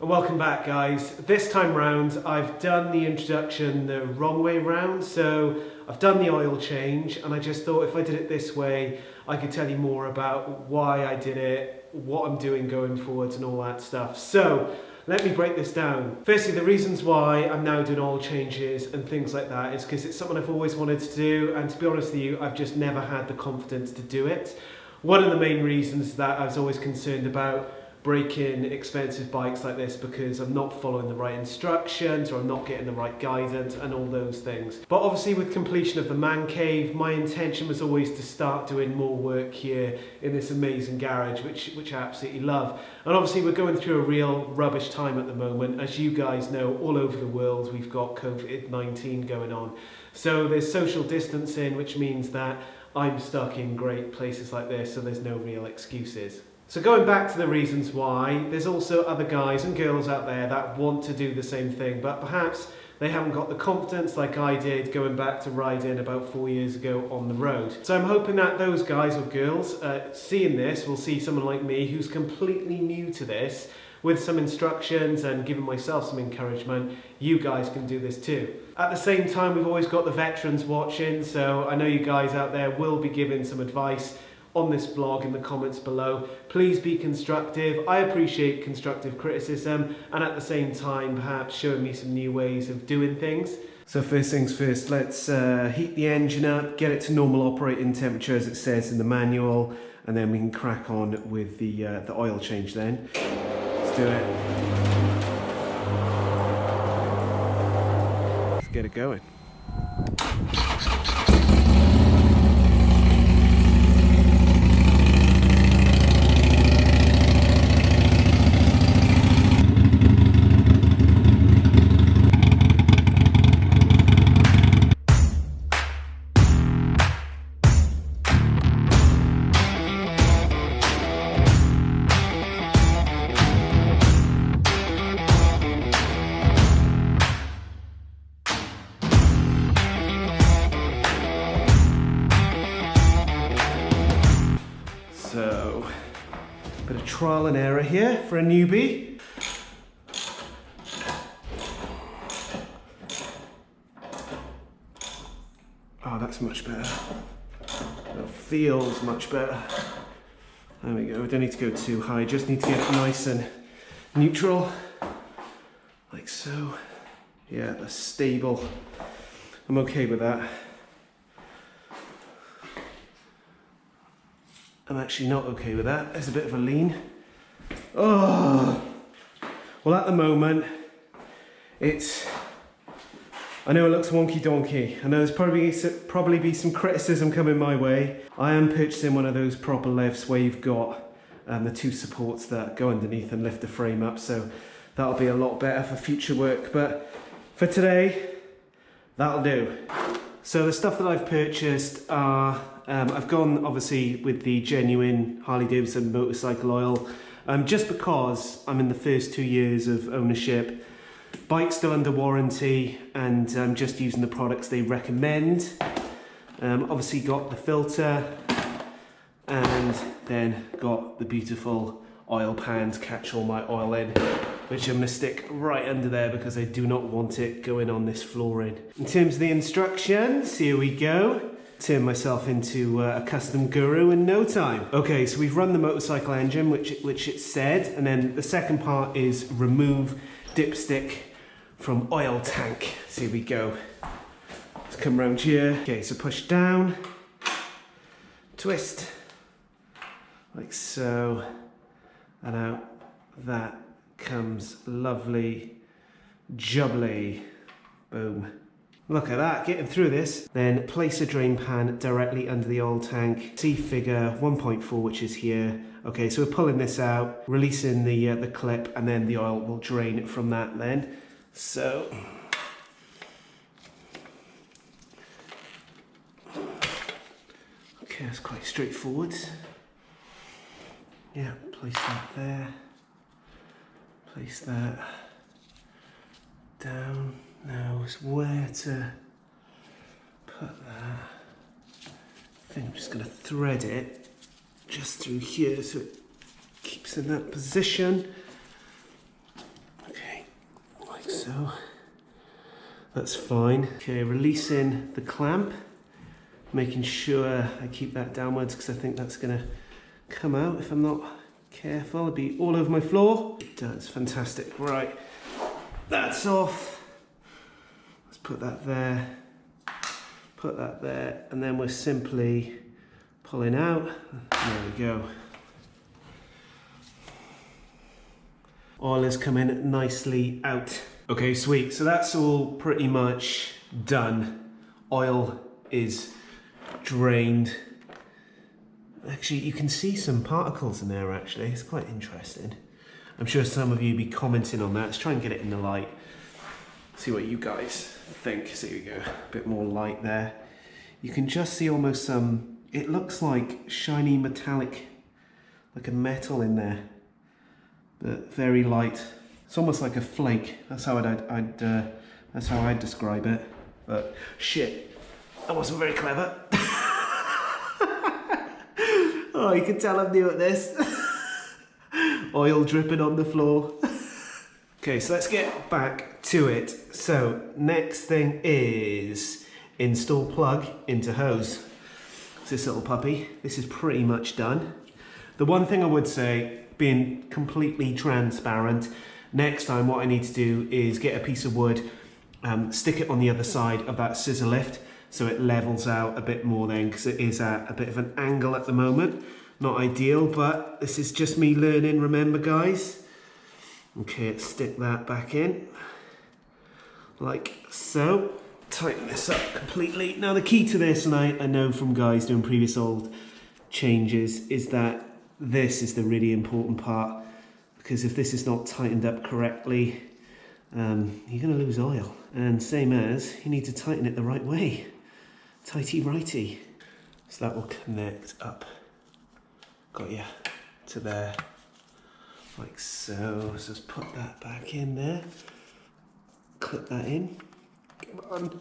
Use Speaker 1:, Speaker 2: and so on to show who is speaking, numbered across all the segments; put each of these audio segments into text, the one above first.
Speaker 1: Welcome back, guys. This time round I've done the introduction the wrong way round, so I've done the oil change, and I just thought if I did it this way I could tell you more about why I did it, what I'm doing going forwards and all that stuff. So let me break this down. Firstly, the reasons why I'm now doing oil changes and things like that is because it's something I've always wanted to do, and to be honest with you, I've just never had the confidence to do it. One of the main reasons that I was always concerned about breaking expensive bikes like this because I'm not following the right instructions or I'm not getting the right guidance and all those things. But obviously with completion of the man cave, my intention was always to start doing more work here in this amazing garage, which I absolutely love. And obviously we're going through a real rubbish time at the moment. As you guys know, all over the world we've got COVID-19 going on. So there's social distancing, which means that I'm stuck in great places like this, so there's no real excuses. So going back to the reasons why, there's also other guys and girls out there that want to do the same thing, but perhaps they haven't got the confidence like I did going back to riding about 4 years ago on the road. So I'm hoping that those guys or girls seeing this will see someone like me who's completely new to this with some instructions and giving myself some encouragement. You guys can do this too. At the same time, we've always got the veterans watching, so I know you guys out there will be giving some advice on this vlog in the comments below. Please be constructive. I appreciate constructive criticism, and at the same time perhaps showing me some new ways of doing things. So first things first, let's heat the engine up, get it to normal operating temperature as it says in the manual, and then we can crack on with the oil change then. Let's do it. Let's get it going. So, bit of trial and error here for a newbie. Oh, that's much better. That feels much better. There we go. We don't need to go too high, just need to get it nice and neutral. Like so. Yeah, that's stable. I'm okay with that. I'm actually not okay with that. There's a bit of a lean. Oh! Well, at the moment, I know it looks wonky donkey. I know there's probably be some criticism coming my way. I am purchasing one of those proper lifts where you've got the two supports that go underneath and lift the frame up, so that'll be a lot better for future work. But for today, that'll do. So the stuff that I've purchased are, I've gone obviously with the genuine Harley-Davidson motorcycle oil, just because I'm in the first 2 years of ownership. Bike's still under warranty, and I'm just using the products they recommend. Obviously got the filter, and then got the beautiful oil pan to catch all my oil in, which I'm going to stick right under there because I do not want it going on this flooring. In terms of the instructions, here we go. Turn myself into a custom guru in no time. Okay, so we've run the motorcycle engine, which it said, and then the second part is remove dipstick from oil tank. So here we go. Let's come around here. Okay, so push down, twist, like so, and out that comes lovely jubbly. Boom. Look at that, getting through this. Then place a drain pan directly under the oil tank. See figure 1.4, which is here. Okay, so we're pulling this out, releasing the clip, and then the oil will drain from that then. So, okay, that's quite straightforward. Yeah, place that there. Place that down. Now is where to put that. I think I'm just going to thread it just through here so it keeps in that position. like so. That's fine. Okay, releasing the clamp, making sure I keep that downwards because I think that's gonna come out if I'm not careful. It'll be all over my floor. It does, fantastic. Right, that's off. Let's put that there, put that there, and then we're simply pulling out. There we go. Oil is coming nicely out. Okay, sweet. So that's all pretty much done. Oil is drained. Actually, you can see some particles in there actually. It's quite interesting. I'm sure some of you will be commenting on that. Let's try and get it in the light. See what you guys think. So here we go. A bit more light there. You can just see almost some, it looks like shiny metallic, like a metal in there. But very light. It's almost like a flake. That's how that's how I'd describe it. But shit, that wasn't very clever. Oh, you can tell I'm new at this. Oil dripping on the floor. Okay, so let's get back to it. So next thing is install plug into hose. It's this little puppy. This is pretty much done. The one thing I would say, being completely transparent, next time what I need to do is get a piece of wood, stick it on the other side of that scissor lift so it levels out a bit more then, because it is at a bit of an angle at the moment. Not ideal, but this is just me learning, remember guys? Okay, let's stick that back in, like so. Tighten this up completely. Now the key to this, and I know from guys doing previous old changes, is that this is the really important part, because if this is not tightened up correctly, you're going to lose oil. And same as, you need to tighten it the right way. Tighty righty. So that will connect up, got ya, to there, like so. So just put that back in there, clip that in, come on,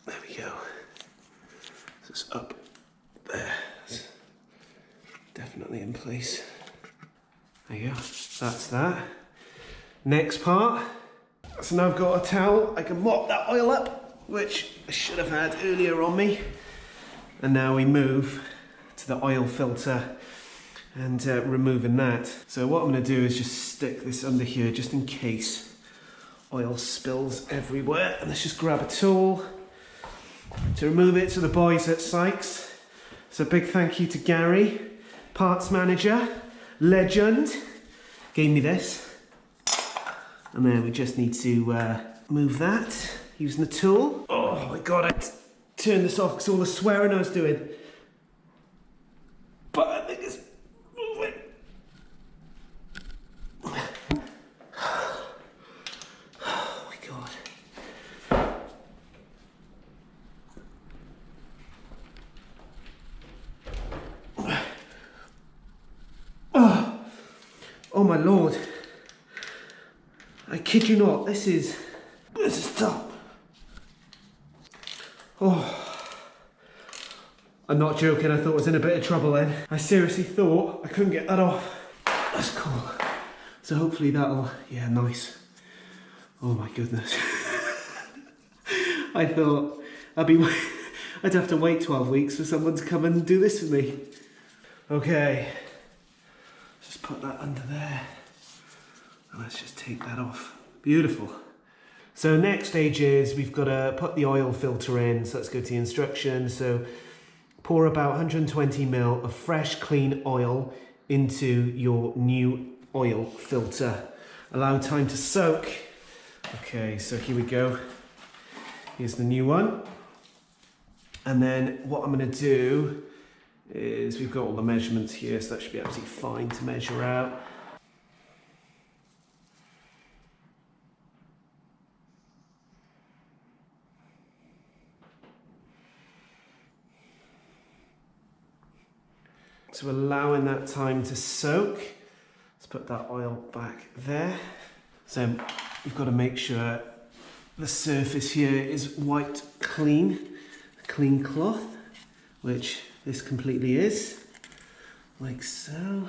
Speaker 1: there we go. So it's up there, it's definitely in place. There you go, that's that. Next part, so now I've got a towel, I can mop that oil up, which I should have had earlier on me. And now we move to the oil filter and removing that. So what I'm going to do is just stick this under here just in case oil spills everywhere. And let's just grab a tool to remove it to the boys at Sykes. So big thank you to Gary, parts manager, legend, gave me this. And then we just need to move that using the tool. Oh my god, I turned this off because all the swearing I was doing. But I think it's moving. Oh my god. Oh my lord. I kid you not, this is tough. Oh, I'm not joking, I thought I was in a bit of trouble then. I seriously thought I couldn't get that off. That's cool. So hopefully that'll, yeah, nice. Oh my goodness. I thought I'd have to wait 12 weeks for someone to come and do this for me. Okay, just put that under there. And let's just take that off. Beautiful. So next stage is we've got to put the oil filter in. So let's go to the instructions. So pour about 120 ml of fresh, clean oil into your new oil filter. Allow time to soak. Okay, so here we go. Here's the new one. And then what I'm going to do is we've got all the measurements here, so that should be absolutely fine to measure out. So allowing that time to soak. Let's put that oil back there. So you've got to make sure the surface here is wiped clean, a clean cloth, which this completely is, like so.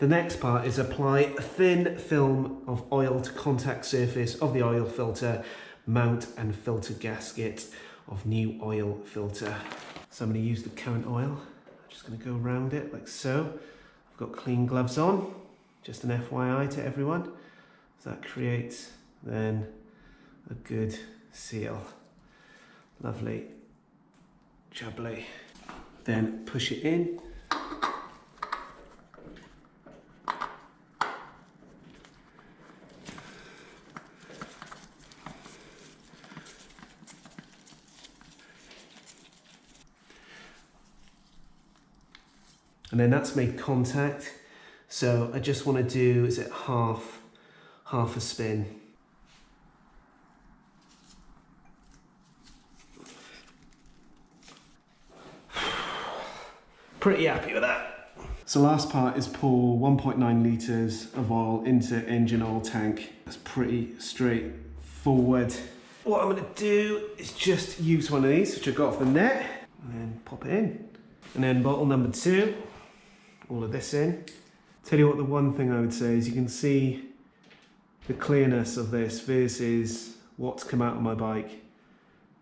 Speaker 1: The next part is apply a thin film of oil to contact surface of the oil filter, mount and filter gasket of new oil filter. So I'm going to use the current oil. I'm just going to go around it like so. I've got clean gloves on, just an FYI to everyone. So that creates then a good seal. Lovely, jubbly. Then push it in. And then that's made contact. So I just want to do, is it half a spin. Pretty happy with that. So last part is pour 1.9 litres of oil into engine oil tank. That's pretty straightforward. What I'm going to do is just use one of these, which I got off the net, and then pop it in. And then bottle number 2, all of this in. Tell you what, the one thing I would say is you can see the clearness of this versus what's come out of my bike.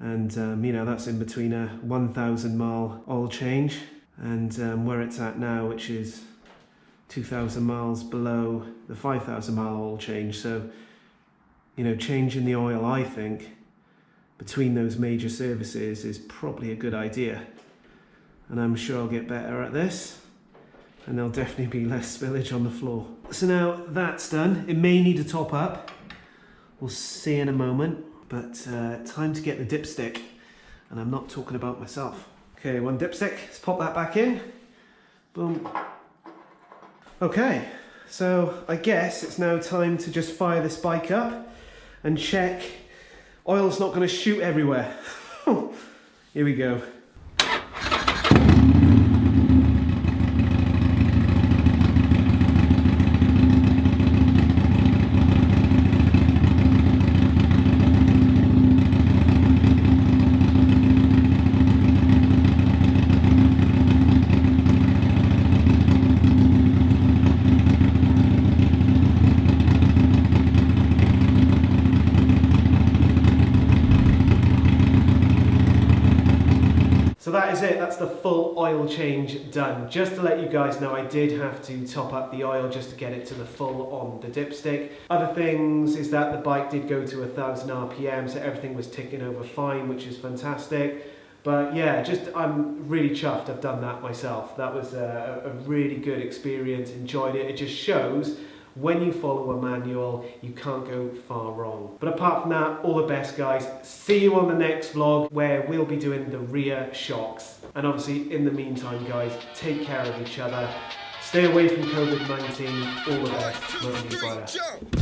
Speaker 1: And you know, that's in between a 1,000 mile oil change and where it's at now, which is 2,000 miles below the 5,000 mile oil change. So, you know, changing the oil, I think, between those major services is probably a good idea. And I'm sure I'll get better at this, and there'll definitely be less spillage on the floor. So now that's done. It may need a top up. We'll see in a moment, but time to get the dipstick. And I'm not talking about myself. Okay, one dipstick, let's pop that back in. Boom. Okay, so I guess it's now time to just fire this bike up and check oil's not gonna shoot everywhere. Here we go. So that is it, that's the full oil change done. Just to let you guys know, I did have to top up the oil just to get it to the full on the dipstick. Other things is that the bike did go to 1,000 RPM, so everything was ticking over fine, which is fantastic. But yeah, I'm really chuffed I've done that myself. That was a really good experience, enjoyed it. It just shows when you follow a manual, you can't go far wrong. But apart from that, all the best, guys. See you on the next vlog where we'll be doing the rear shocks. And obviously, in the meantime, guys, take care of each other. Stay away from COVID-19. All the best. Motonewbrider.